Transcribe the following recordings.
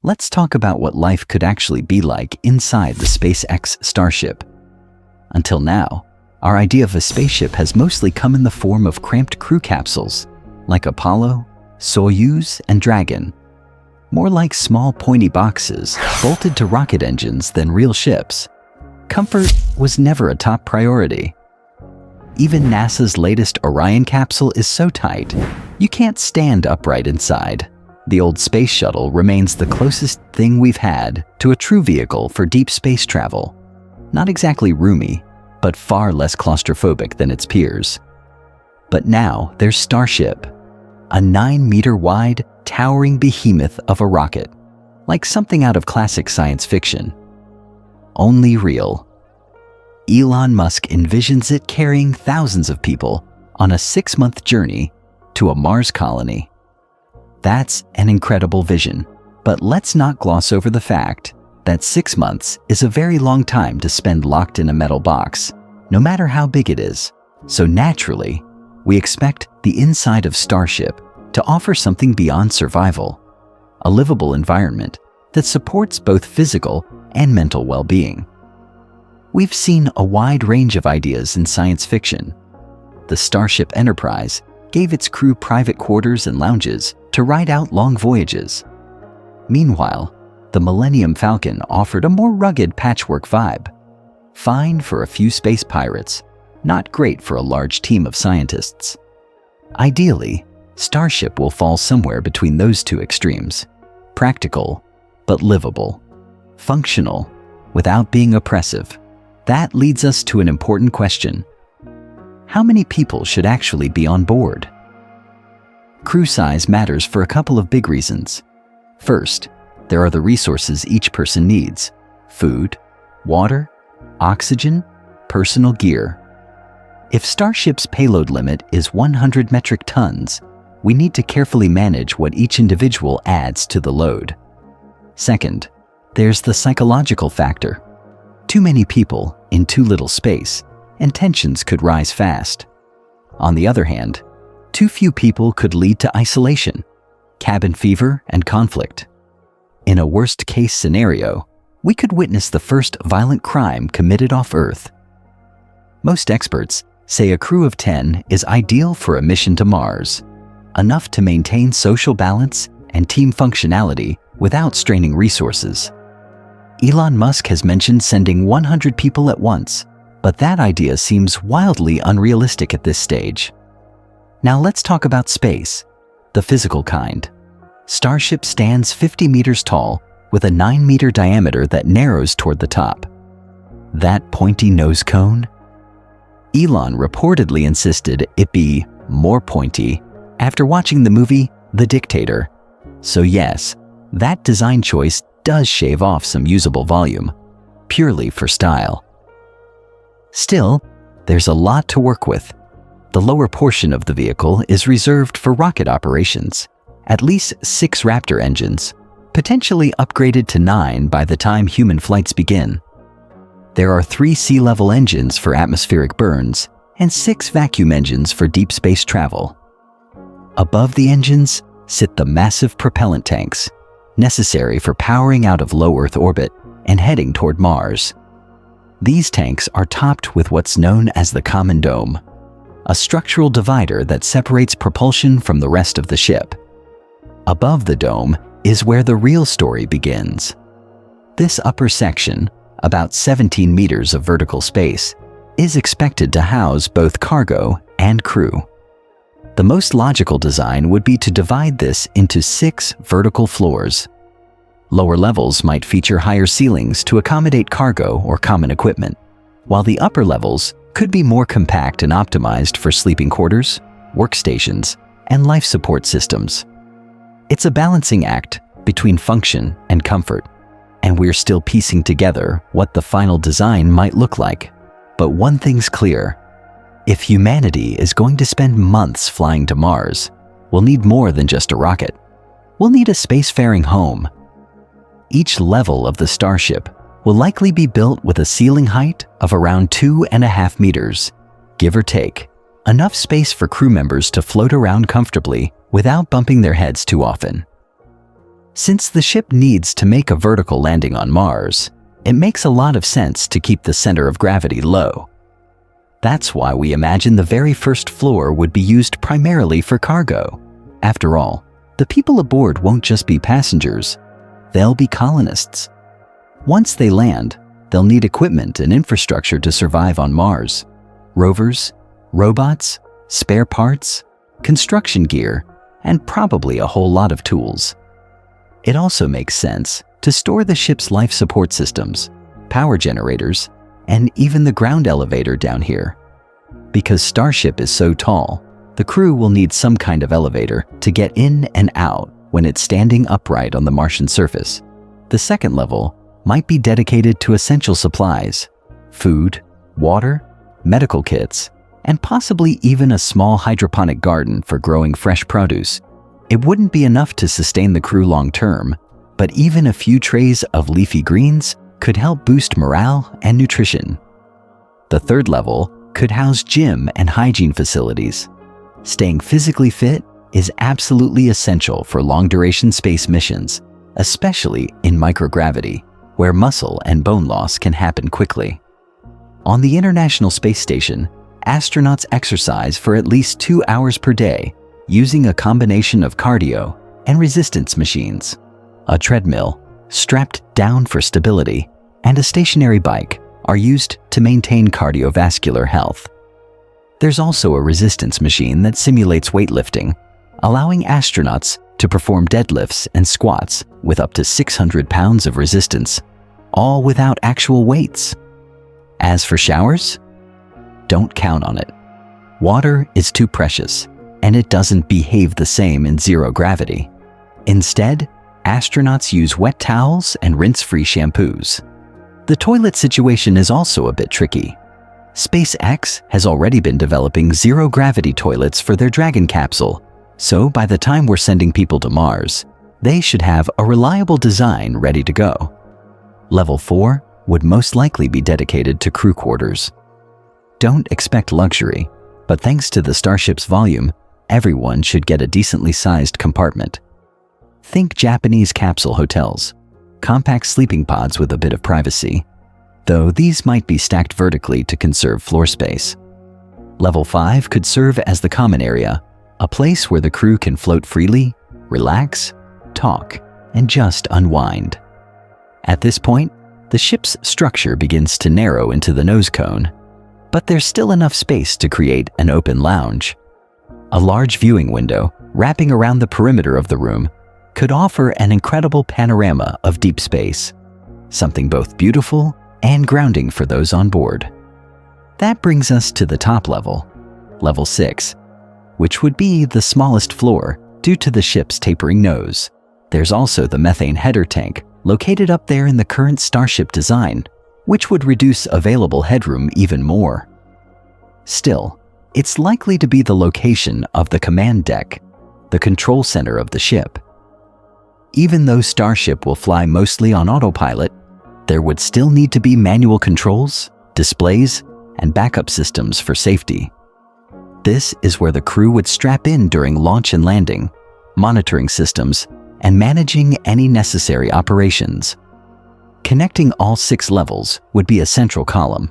let's talk about what life could actually be like inside the SpaceX Starship. Until now, our idea of a spaceship has mostly come in the form of cramped crew capsules, like Apollo, Soyuz, and Dragon. More like small pointy boxes bolted to rocket engines than real ships. Comfort was never a top priority. Even NASA's latest Orion capsule is so tight, you can't stand upright inside. The old space shuttle remains the closest thing we've had to a true vehicle for deep space travel. Not exactly roomy, but far less claustrophobic than its peers. But now there's Starship, a 9-meter-wide, towering behemoth of a rocket, like something out of classic science fiction. Only real. Elon Musk envisions it carrying thousands of people on a 6-month journey to a Mars colony. That's an incredible vision, but let's not gloss over the fact that 6 months is a very long time to spend locked in a metal box, no matter how big it is. So naturally, we expect the inside of Starship to offer something beyond survival, a livable environment that supports both physical and mental well-being. We've seen a wide range of ideas in science fiction. The Starship Enterprise gave its crew private quarters and lounges to ride out long voyages. Meanwhile, the Millennium Falcon offered a more rugged patchwork vibe. Fine for a few space pirates, not great for a large team of scientists. Ideally, Starship will fall somewhere between those two extremes. Practical, but livable. Functional, without being oppressive. That leads us to an important question. How many people should actually be on board? Crew size matters for a couple of big reasons. First, there are the resources each person needs: food, water, oxygen, personal gear. If Starship's payload limit is 100 metric tons, we need to carefully manage what each individual adds to the load. Second, there's the psychological factor. Too many people in too little space, and tensions could rise fast. On the other hand, too few people could lead to isolation, cabin fever, and conflict. In a worst-case scenario, we could witness the first violent crime committed off Earth. Most experts say a crew of 10 is ideal for a mission to Mars, enough to maintain social balance and team functionality without straining resources. Elon Musk has mentioned sending 100 people at once, but that idea seems wildly unrealistic at this stage. Now let's talk about space, the physical kind. Starship stands 50 meters tall with a 9-meter diameter that narrows toward the top. That pointy nose cone? Elon reportedly insisted it be more pointy after watching the movie The Dictator. So yes, that design choice does shave off some usable volume, purely for style. Still, there's a lot to work with. The lower portion of the vehicle is reserved for rocket operations, at least 6 Raptor engines, potentially upgraded to 9 by the time human flights begin. There are 3 sea-level engines for atmospheric burns and 6 vacuum engines for deep space travel. Above the engines sit the massive propellant tanks, necessary for powering out of low Earth orbit and heading toward Mars. These tanks are topped with what's known as the common dome, a structural divider that separates propulsion from the rest of the ship. Above the dome is where the real story begins. This upper section, about 17 meters of vertical space, is expected to house both cargo and crew. The most logical design would be to divide this into 6 vertical floors. Lower levels might feature higher ceilings to accommodate cargo or common equipment, while the upper levels could be more compact and optimized for sleeping quarters, workstations, and life support systems. It's a balancing act between function and comfort, and we're still piecing together what the final design might look like. But one thing's clear: if humanity is going to spend months flying to Mars, we'll need more than just a rocket. We'll need a spacefaring home. Each level of the Starship will likely be built with a ceiling height of around 2.5 meters, give or take, enough space for crew members to float around comfortably without bumping their heads too often. Since the ship needs to make a vertical landing on Mars, it makes a lot of sense to keep the center of gravity low. That's why we imagine the very first floor would be used primarily for cargo. After all, the people aboard won't just be passengers, they'll be colonists. Once they land, they'll need equipment and infrastructure to survive on Mars. Rovers, robots, spare parts, construction gear, and probably a whole lot of tools. It also makes sense to store the ship's life support systems, power generators, and even the ground elevator down here. Because Starship is so tall, the crew will need some kind of elevator to get in and out when it's standing upright on the Martian surface. The second level might be dedicated to essential supplies, food, water, medical kits, and possibly even a small hydroponic garden for growing fresh produce. It wouldn't be enough to sustain the crew long term, but even a few trays of leafy greens could help boost morale and nutrition. The third level could house gym and hygiene facilities. Staying physically fit is absolutely essential for long-duration space missions, especially in microgravity, where muscle and bone loss can happen quickly. On the International Space Station, astronauts exercise for at least 2 hours per day using a combination of cardio and resistance machines. A treadmill, strapped down for stability, and a stationary bike are used to maintain cardiovascular health. There's also a resistance machine that simulates weightlifting, allowing astronauts to perform deadlifts and squats with up to 600 pounds of resistance, all without actual weights. As for showers, don't count on it. Water is too precious, and it doesn't behave the same in zero gravity. Instead, astronauts use wet towels and rinse-free shampoos. The toilet situation is also a bit tricky. SpaceX has already been developing zero-gravity toilets for their Dragon capsule, so by the time we're sending people to Mars, they should have a reliable design ready to go. Level 4 would most likely be dedicated to crew quarters. Don't expect luxury, but thanks to the Starship's volume, everyone should get a decently sized compartment. Think Japanese capsule hotels, compact sleeping pods with a bit of privacy, though these might be stacked vertically to conserve floor space. Level 5 could serve as the common area, a place where the crew can float freely, relax, talk, and just unwind. At this point, the ship's structure begins to narrow into the nose cone, but there's still enough space to create an open lounge. A large viewing window wrapping around the perimeter of the room could offer an incredible panorama of deep space, something both beautiful and grounding for those on board. That brings us to the top level, Level 6, which would be the smallest floor due to the ship's tapering nose. There's also the methane header tank located up there in the current Starship design, which would reduce available headroom even more. Still, it's likely to be the location of the command deck, the control center of the ship. Even though Starship will fly mostly on autopilot, there would still need to be manual controls, displays, and backup systems for safety. This is where the crew would strap in during launch and landing, monitoring systems, and managing any necessary operations. Connecting all 6 levels would be a central column,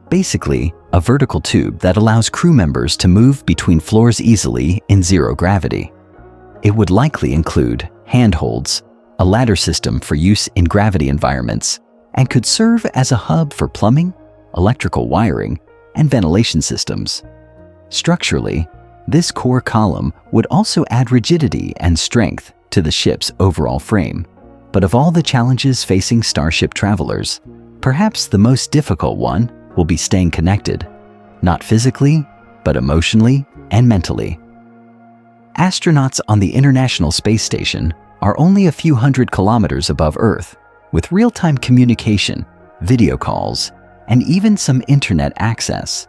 basically a vertical tube that allows crew members to move between floors easily in zero gravity. It would likely include handholds, a ladder system for use in gravity environments, and could serve as a hub for plumbing, electrical wiring, and ventilation systems. Structurally, this core column would also add rigidity and strength to the ship's overall frame. But of all the challenges facing Starship travelers, perhaps the most difficult one will be staying connected, not physically, but emotionally and mentally. Astronauts on the International Space Station are only a few hundred kilometers above Earth, with real-time communication, video calls, and even some internet access.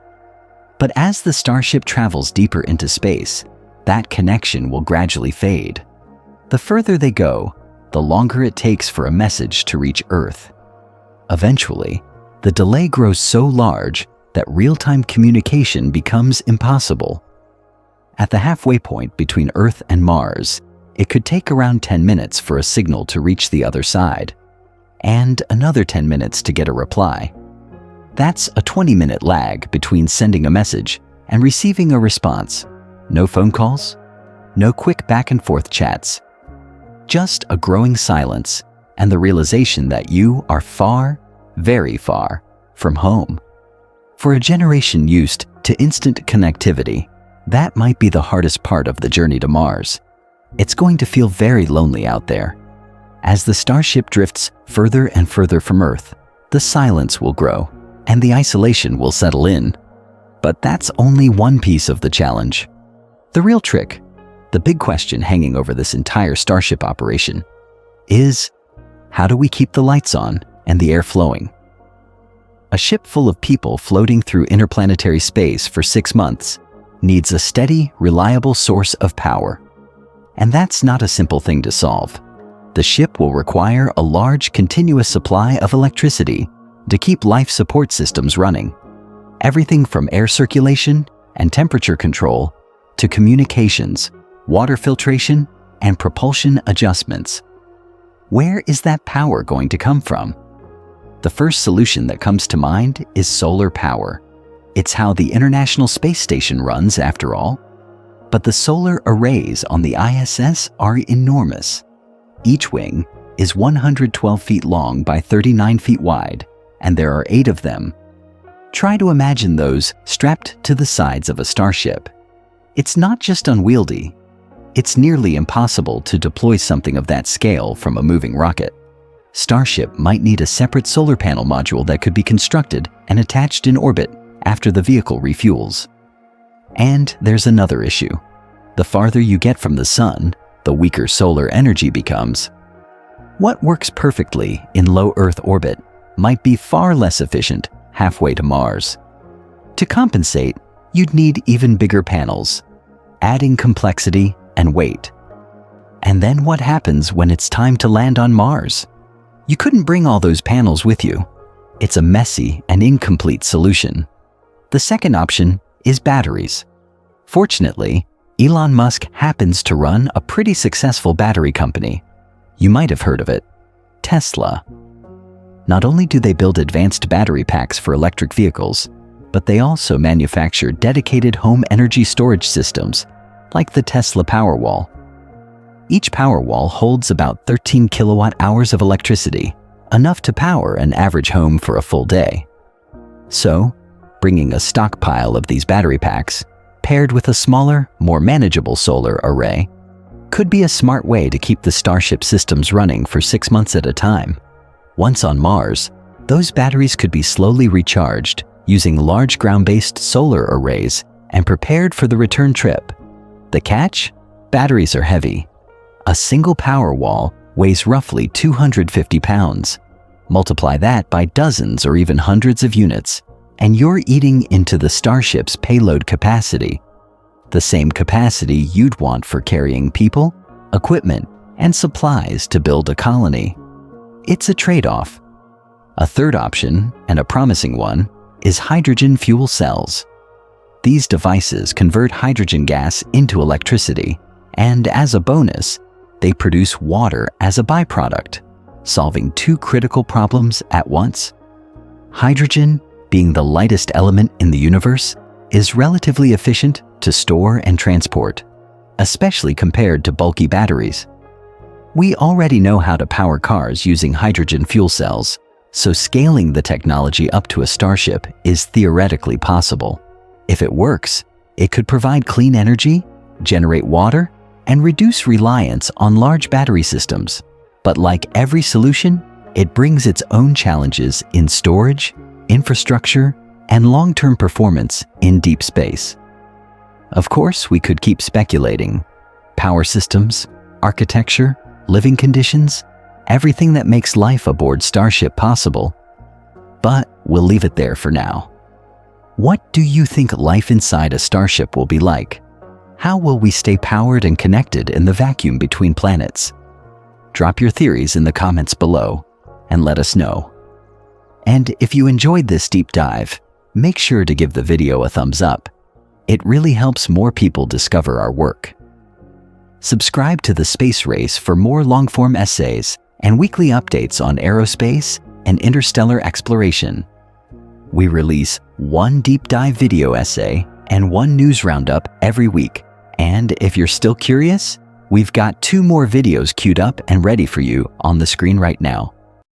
But as the Starship travels deeper into space, that connection will gradually fade. The further they go, the longer it takes for a message to reach Earth. Eventually, the delay grows so large that real-time communication becomes impossible. At the halfway point between Earth and Mars, it could take around 10 minutes for a signal to reach the other side, and another 10 minutes to get a reply. That's a 20-minute lag between sending a message and receiving a response. No phone calls, no quick back-and-forth chats. Just a growing silence and the realization that you are far, very far from home. For a generation used to instant connectivity, that might be the hardest part of the journey to Mars. It's going to feel very lonely out there. As the Starship drifts further and further from Earth, the silence will grow and the isolation will settle in. But that's only one piece of the challenge. The real trick, the big question hanging over this entire Starship operation, is how do we keep the lights on and the air flowing? A ship full of people floating through interplanetary space for 6 months needs a steady, reliable source of power. And that's not a simple thing to solve. The ship will require a large, continuous supply of electricity to keep life support systems running. Everything from air circulation and temperature control to communications, water filtration, and propulsion adjustments. Where is that power going to come from? The first solution that comes to mind is solar power. It's how the International Space Station runs, after all. But the solar arrays on the ISS are enormous. Each wing is 112 feet long by 39 feet wide, and there are 8 of them. Try to imagine those strapped to the sides of a Starship. It's not just unwieldy, it's nearly impossible to deploy something of that scale from a moving rocket. Starship might need a separate solar panel module that could be constructed and attached in orbit after the vehicle refuels. And there's another issue. The farther you get from the sun, the weaker solar energy becomes. What works perfectly in low Earth orbit might be far less efficient halfway to Mars. To compensate, you'd need even bigger panels, adding complexity and weight. And then what happens when it's time to land on Mars? You couldn't bring all those panels with you. It's a messy and incomplete solution. The second option is batteries. Fortunately, Elon Musk happens to run a pretty successful battery company. You might have heard of it, Tesla. Not only do they build advanced battery packs for electric vehicles, but they also manufacture dedicated home energy storage systems, like the Tesla Powerwall. Each Powerwall holds about 13 kilowatt hours of electricity, enough to power an average home for a full day. So, bringing a stockpile of these battery packs, paired with a smaller, more manageable solar array, could be a smart way to keep the Starship systems running for 6 months at a time. Once on Mars, those batteries could be slowly recharged using large ground-based solar arrays and prepared for the return trip. The catch? Batteries are heavy. A single Powerwall weighs roughly 250 pounds. Multiply that by dozens or even hundreds of units, and you're eating into the Starship's payload capacity. The same capacity you'd want for carrying people, equipment, and supplies to build a colony. It's a trade-off. A third option, and a promising one, is hydrogen fuel cells. These devices convert hydrogen gas into electricity, and as a bonus, they produce water as a byproduct, solving 2 critical problems at once. Hydrogen, being the lightest element in the universe, is relatively efficient to store and transport, especially compared to bulky batteries. We already know how to power cars using hydrogen fuel cells, so scaling the technology up to a Starship is theoretically possible. If it works, it could provide clean energy, generate water, and reduce reliance on large battery systems. But like every solution, it brings its own challenges in storage, infrastructure, and long-term performance in deep space. Of course, we could keep speculating. Power systems, architecture, living conditions, everything that makes life aboard Starship possible. But we'll leave it there for now. What do you think life inside a Starship will be like? How will we stay powered and connected in the vacuum between planets? Drop your theories in the comments below and let us know. And if you enjoyed this deep dive, make sure to give the video a thumbs up. It really helps more people discover our work. Subscribe to The Space Race for more long-form essays and weekly updates on aerospace and interstellar exploration. We release one deep dive video essay and one news roundup every week. And if you're still curious, we've got 2 more videos queued up and ready for you on the screen right now.